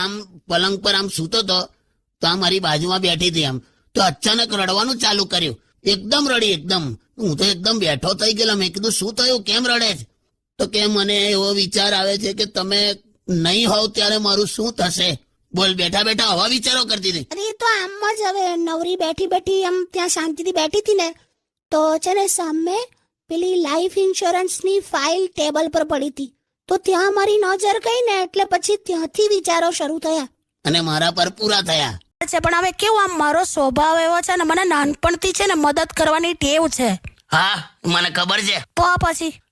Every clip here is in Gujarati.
આમ પલંગ પર આમ સૂતો તો આ મારી બાજુમાં બેઠી હતી આમ, તો અચાનક રડવાનું ચાલુ કર્યું. એકદમ રડી, એકદમ. હું તો એકદમ બેઠો થઈ ગયેલો. મેં કીધું શું થયું, કેમ રડે છે? તો કે મને એવો વિચાર આવે છે કે તમે નહીં હોવ ત્યારે મારું શું થશે. બોલ, બેઠા બેઠા આવા વિચારો કરતી હતી. અરે એ તો આમ જ હવે નવરી બેઠી બેઠી આમ ત્યાં શાંતિથી બેઠી હતી ને, તો છે ને સામે પેલી લાઈફ ઇન્સ્યોરન્સની ફાઇલ ટેબલ પર પડી હતી, તો ત્યાં મારી નજર ગઈ ને એટલે પછી ત્યાંથી વિચારો શરૂ થયા અને મારા પર પૂરા થયા છે. પણ હવે કેવું, આમ મારો સ્વભાવ એવો છે ને, મને નાનપણથી છે ને મદદ કરવાની ટેવ છે. હા, મને ખબર છે.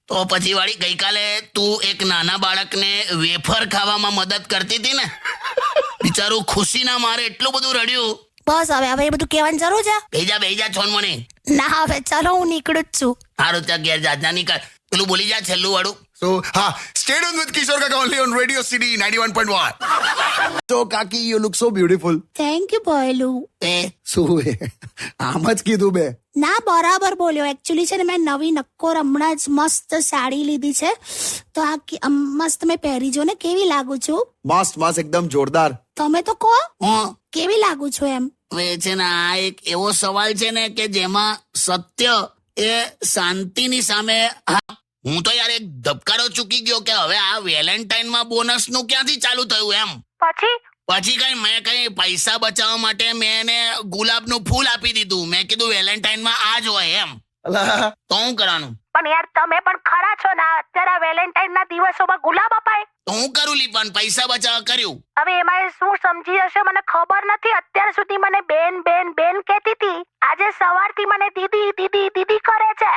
તો પછી વાળી ગઈકાલે તું એક નાના બાળકને વેફર ખાવામાં મદદ કરતી હતી ને, બિચારું ખુશીના મારે એટલું બધું રડ્યું. બસ હવે એ બધું કહેવાની જરૂર છે? બેહી જા છોનમણી. ના હવે ચાલો, હું નીકળું જ છું. હારું, ત્યાં ઘેર જા, નીકળ. પેલું બોલી જા છેલ્લું વાળું. So, stay tuned with Kishore Kaka only on Radio City 91.1. So, Kaki, you look so beautiful. Thank you ભોયલું. શું હે? આમ જ કીધું બે. ના, બરાબર બોલ્યો. એકચ્યુઅલી છે ને મેં નવી નક્કોર હમણાં જ મસ્ત સાડી લીધી છે, તો આ મસ્ત મેં પહેરી જો ને, કેવી લાગુ છું? મસ્ત એકદમ જોરદાર. તમે તો કહો હું કેવી લાગુ છું એમ. હવે છે ને આ એક એવો સવાલ છે ને કે જેમાં સત્ય એ શાંતિની સામે. હું તો યાર એક ધબકારો ચૂકી ગયો કે હવે આ વેલેન્ટાઇનમાં બોનસ નું ક્યાંથી ચાલુ થયું એમ. પછી મેં કઈ પૈસા બચાવવા માટે મેં એને ગુલાબનું ફૂલ આપી દીધું. મેં કીધું વેલેન્ટાઇનમાં આ જ હોય એમ. તો હું કરવાનું? પણ યાર તમે પણ ખરા છો ને, અત્યારે વેલેન્ટાઇન ના દિવસોમાં ગુલાબ અપાય? તો હું કરું લીપન, પૈસા બચાવવા કર્યું. હવે એમાં શું સમજી હશે મને ખબર નથી. અત્યાર સુધી મને બેન બેન બેન કહેતી હતી, આજે સવારથી મને દીદી દીદી દીદી કરે છે.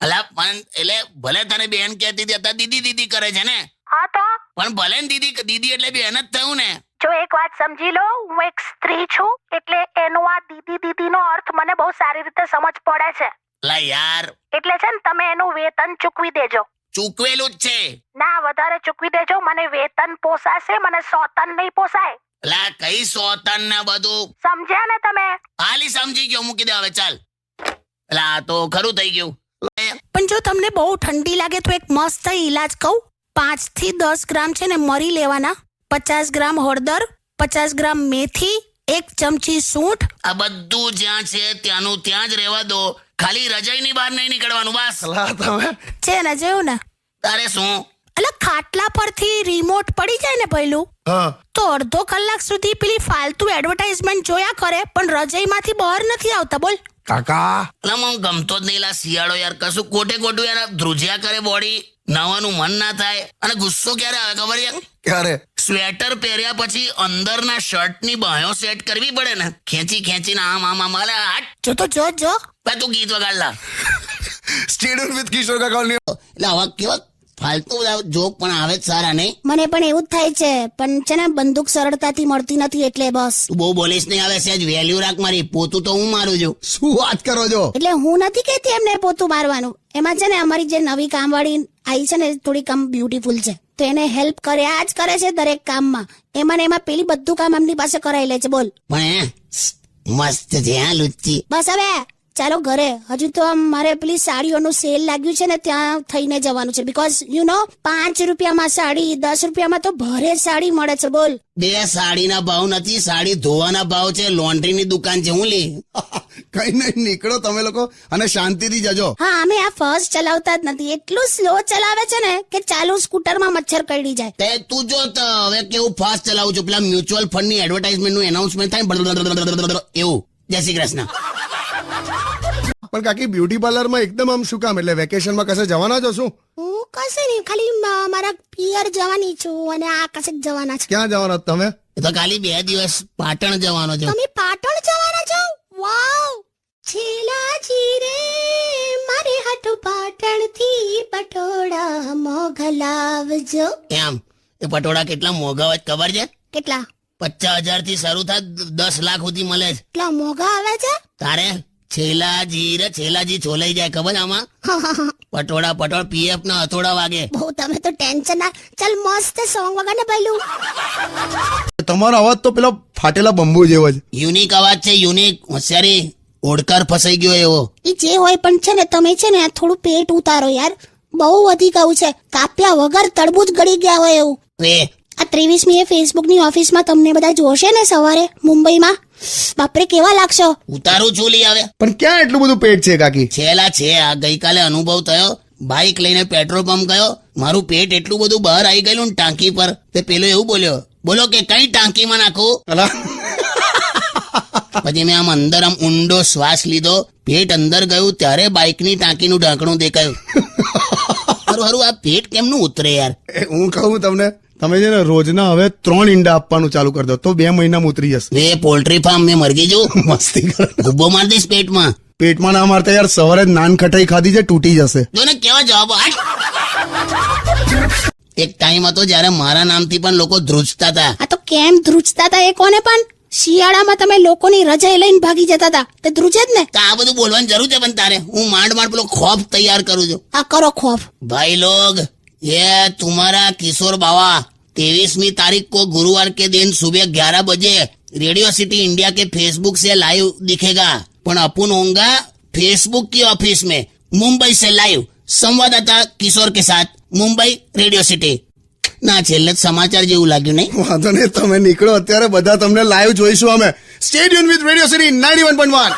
અલા પણ એટલે ભલે તને બેન કહેતી હતી, અત્યારે દીદી દીદી કરે છે ને. હા તો પણ ભલે ને દીદી એટલે બેન જ થયું ને. જો એક વાત સમજી લો, હું એક સ્ત્રી છું, એટલે એનો આ દીદી દીદી નો અર્થ મને બહુ સારી રીતે સમજ પડે છે. લા યાર, એટલે છે ને તમે એનું વેતન ચૂકવી દેજો. ચૂકવેલું જ છે. ના, વધારે ચૂકવી દેજો. મને વેતન પોસાશે, મને સોતન નહીં પોસાય. લા કઈ સોતન ને બધું સમજ્યા ને તમે? હાલી સમજી ગયો, મૂકી દે હવે, ચાલ. લા તો ખરું થઈ ગયું. પણ જો તમને બહુ ઠંડી લાગે તો એક મસ્ત ઈલાજ કહું. 5 થી 10 ગ્રામ છે ને મરી લેવાના, 50 ગ્રામ હળદર, 50 ગ્રામ મેથી, 1 ચમચી સૂંઠ. આ બધું જ્યાં છે ત્યાંનું ત્યાં જ રહેવા દો. ખાલી રજાઈની બહાર નહીં નીકળવાનું, બસ. છે ને, જેવું ને. તારે શું? એટલે ખાટલા પરથી રિમોટ પડી જાય ને પહેલું, તો અડધો કલાક સુધી પેલી ફાલતુ એડવર્ટાઇઝમેન્ટ જોયા કરે, પણ રજાઈમાંથી બહાર નથી આવતા. બોલ કાકા, મને ગમતો જ નહીં લા શિયાળો યાર. કશું ખોટું યાર ધ્રુજ્યા કરે બોડી, નવાનું મન ના થાય. અને ગુસ્સો ક્યારે આવે ખબર છે? ક્યારે? સ્વેટર પહેર્યા પછી અંદરના શર્ટની બાંયો સેટ કરવી પડે ને, ખેંચીને આમ જો તો જો તું ગીત વગાડલા. Stay tuned with Kishore Kaka only. એટલે આવા કેવા ફાલતુ જોક પણ આવે જ સારા નહીં? મને પણ એવું જ થાય છે, પણ છે ને બંદૂક સરળતાથી મળતી નથી, એટલે બસ. તું બહુ બોલીશ નહીં, આવે સેજ વેલ્યુ રાખ. મારી પોતું તો હું મારું છું. શું વાત કરો છો? એટલે હું નથી કહેતી એમને પોતું મારવાનું. એમાં છે ને અમારી જે નવી કામવાળી આવી છે ને, થોડી કામ બ્યુટીફુલ છે, તો એને હેલ્પ કર્યા જ કરે છે દરેક કામમાં. એમાં પેલી બધું કામ એમની પાસે કરાવી લે છે. બોલ. પણ મસ્ત છે હા લુચ્ચી. બસ હવે ચાલો ઘરે. હજુ તો મારે પેલી સાડીઓનું સેલ લાગ્યું છે ને, ત્યાં થઈને જવાનું છે. બીકોઝ યુ નો 5 રૂપિયામાં સાડી, 10 રૂપિયામાં તો ભરે સાડી મળે છે. બોલ. બે સાડીના ભાવ નથી, સાડી ધોવાના ભાવ છે. લોન્ડ્રીની દુકાન છે. હું લી કઈ નહીં, નીકળો તમે લોકો અને શાંતિથી જજો. હા, અમે આ ફર્સ્ટ ચલાવતા જ નથી. એટલું સ્લો ચલાવે છે ને કે ચાલુ સ્કૂટરમાં મચ્છર કરડી જાય. તે તું જો હવે કેવું ફાસ્ટ ચલાવું છું. પેલા મ્યુચ્યુઅલ ફંડ ની એડવર્ટાઇઝમેન્ટ નું એનાઉન્સમેન્ટ થાય એવું. જય શ્રી કૃષ્ણ. પણ કાકી, બ્યુટી પાર્લરમાં એકદમ આમ શું કામ? એટલે વેકેશનમાં કશે જવાના છો શું? હું કશે નહીં, ખાલી મારા પિયર જવાની છું અને આ કશે જવાના છે. ક્યાં જવાના તમે? એ તો ખાલી 2 દિવસ પાટણ જવાનો છે. તમે પાટણ જવાના છો? વાવ. છેલાજી રે મારે હાટુ પાટણ થી પટોળા મોગલાવજો. એમ? એ પટોળા કેટલા મોંઘા હોય ખબર છે? કેટલા? 50,000 થી શરૂ થાય, 10 લાખ સુધી મળે છે. કેટલા મોંઘા આવે છે? તારે છેલાજી છોલાઈ જાય ખબર આમાં. પટોળ પીએફ ના હથોડા વાગે. બહુ તમે તો ટેન્શન ના. ચાલ મસ્ત સોંગ વગાડને પહેલું. તમારો અવાજ તો પેલો ફાટેલા બંબુ જેવો છે. યુનિક અવાજ છે, યુનિક. હોશિયારી, ઓડકાર ફસાઈ ગયો એવો. એ જે હોય, પણ છે ને તમે છે ને થોડું પેટ ઉતારો યાર. બહુ વધી ગયું છે. કાપ્યા વગર તરબૂચ ગળી ગયા હોય એવું. આ 23મી ફેસબુકની ઓફિસમાં તમને બધા જોશે ને સવારે મુંબઈમાં, બાપરે કેવા લાગશો. ઉતારું છું લઈ આવે પણ ક્યાં એટલું બધું પેટ છે કાકી? છેલા છે. આ ગઈકાલે અનુભવ થયો. બાઇક લઈને પેટ્રોલ પંપ ગયો, મારું પેટ એટલું બધું બહાર આવી ગયેલું ને ટાંકી પર, તે પેલો એવું બોલો કે કઈ ટાંકીમાં નાખું. અલા પછી મેં આમ અંદર આમ ઊંડો શ્વાસ લીધો, પેટ અંદર ગયું ત્યારે બાઇકની ટાંકીનું ઢાંકણું દેખાયું. હારું આ પેટ કેમનું ઉતરે યાર. હું કહું તમને, તમે છે ને રોજના હવે 3 ઈંડા આપવાનું ચાલુ કરી દો તો 2 મહિનામાં ઉતરી જશે. વે પોલ્ટ્રી ફાર્મ મેં મરગી જઉં. મસ્તી કરો. ગુબ્બો માર દઈશ પેટમાં. પેટમાં ના મારતા યાર, સવારે જ નાન ખટાઈ ખાધી છે, તૂટી જશે. જો ને કેવા જવાબો. એક ટાઈમ હતો જ્યારે મારા નામથી પણ લોકો ધ્રુજતા હતા. આ તો કેમ ધ્રુજતા હતા એ કોને, પણ શિયાળામાં તમે લોકોની રજાઈ લઈને ભાગી જતા હતા તે ધ્રુજે જ ને. તો આ બધું બોલવાની જરૂર છે પણ તારે? હું માંડ પેલો ખોફ તૈયાર કરું છું. આ કરો ખોફ. भाई लोग ये तुम्हारा किशोर बाबा 23वीं तारीख को गुरुवार के दिन सुबह 11 बजे रेडियो सिटी इंडिया के फेसबुक से लाइव दिखेगा. पण अपन होगा फेसबुक की ऑफिस में मुंबई से लाइव संवाददाता किशोर के साथ मुंबई रेडियो सिटी. ના છેલ્લે સમાચાર જેવું લાગ્યું નહીં? વાંધો નહીં, તમે નીકળો અત્યારે, બધા તમને લાઈવ જોઈશું અમે. Stay tune with radio city 91.1.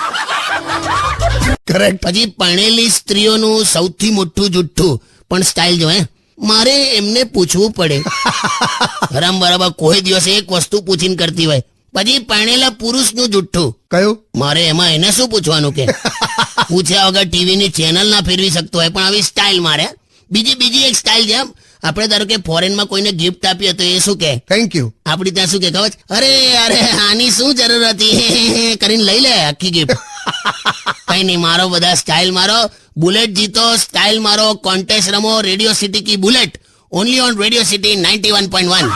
Correct. પછી પરણેલી સ્ત્રીઓનું સૌથી મોટું જુઠ્ઠું, પણ સ્ટાઇલ જો હે, મારે એમને પૂછવું પડે. હરામ બરાબર કોઈ દિવસ એક વસ્તુ પૂછીને કરતી હોય. પછી પરણેલા પુરુષનું જુઠ્ઠું, કયું? મારે એમાં એને શું પૂછવાનું કે પૂછ્યા વગર ટીવીની ચેનલ ના ફેરવી શકતો હોય, પણ આવી સ્ટાઇલ મારે. બીજી એક સ્ટાઇલ જેમ આપણે ધારો કે ફોરેનમાં કોઈને ગિફ્ટ આપીએ તો એ શું કે? Thank you. આપડી ત્યાં શું કે ખબર છે? અરે આની શું જરૂર હતી કરીને લઈ લે આખી ગિફ્ટ. કઈ નહીં, મારો બધા સ્ટાઇલ મારો. બુલેટ જીતો, સ્ટાઇલ મારો, કોન્ટેસ્ટ રમો. રેડિયો સિટી કી bullet only on radio city 91.1.